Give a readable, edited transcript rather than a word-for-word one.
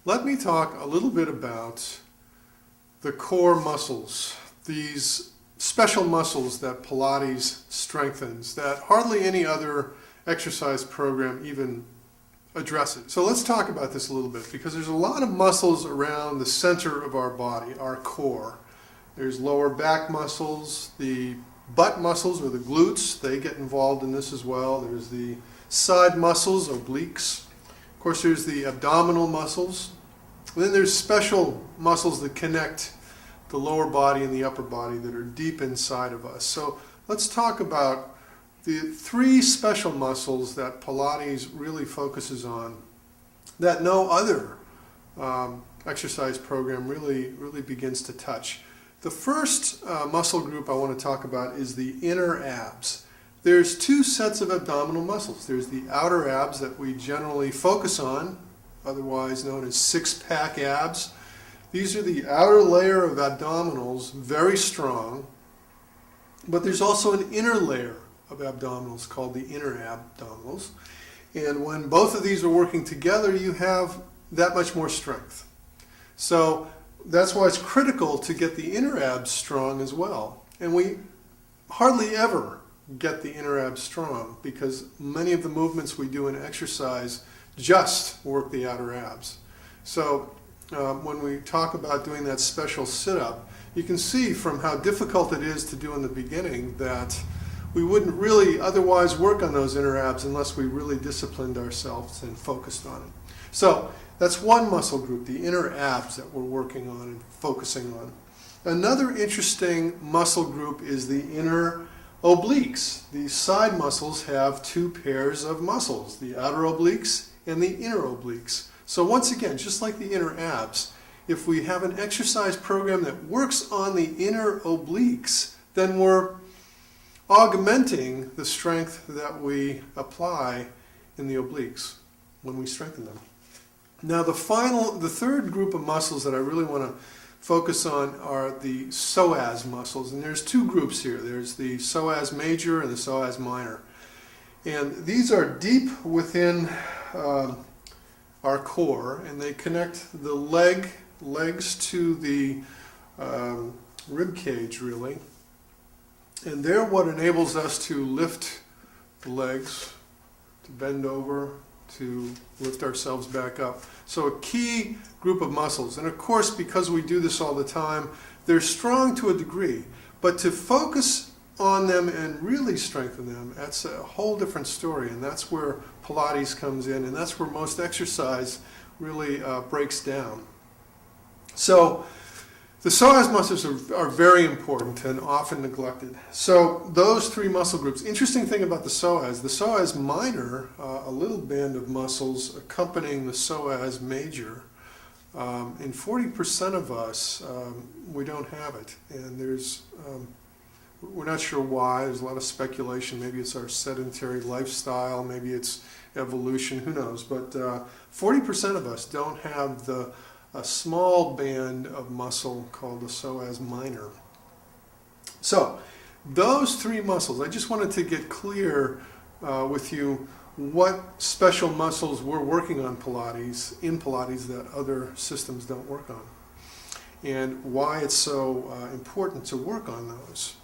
let me talk a little bit about the core muscles, these special muscles that Pilates strengthens that hardly any other exercise program even addresses. So let's talk about this a little bit, because there's a lot of muscles around the center of our body, our core. There's lower back muscles, the butt muscles or the glutes, they get involved in this as well. There's the side muscles, obliques. Of course, there's the abdominal muscles. And then there's special muscles that connect the lower body and the upper body that are deep inside of us. So let's talk about the three special muscles that Pilates really focuses on that no other exercise program really begins to touch. The first muscle group I want to talk about is the inner abs. There's two sets of abdominal muscles. There's the outer abs that we generally focus on, otherwise known as six-pack abs. These are the outer layer of abdominals, very strong, but there's also an inner layer of abdominals called the inner abdominals. And when both of these are working together, you have that much more strength. So that's why it's critical to get the inner abs strong as well. And we hardly ever get the inner abs strong because many of the movements we do in exercise just work the outer abs. So when we talk about doing that special sit-up, you can see from how difficult it is to do in the beginning that we wouldn't really otherwise work on those inner abs unless we really disciplined ourselves and focused on it. So that's one muscle group, the inner abs, that we're working on and focusing on. Another interesting muscle group is the inner obliques. These side muscles have two pairs of muscles, the outer obliques and the inner obliques. So once again, just like the inner abs, if we have an exercise program that works on the inner obliques, then we're augmenting the strength that we apply in the obliques when we strengthen them. Now the third group of muscles that I really want to focus on are the psoas muscles, and there's two groups here. There's the psoas major and the psoas minor. And these are deep within our core, and they connect the legs to the rib cage, really. And they're what enables us to lift the legs, to bend over, to lift ourselves back up. So a key group of muscles. And of course, because we do this all the time, they're strong to a degree. But to focus on them and really strengthen them, that's a whole different story. And that's where Pilates comes in, and that's where most exercise really breaks down. So the psoas muscles are very important and often neglected. So those three muscle groups. Interesting thing about the psoas minor, a little band of muscles accompanying the psoas major. In 40% of us, we don't have it, and we're not sure why. There's a lot of speculation. Maybe it's our sedentary lifestyle. Maybe it's evolution. Who knows? But 40% of us don't have a small band of muscle called the psoas minor. So those three muscles, I just wanted to get clear with you what special muscles we're working on in Pilates that other systems don't work on, and why it's so important to work on those.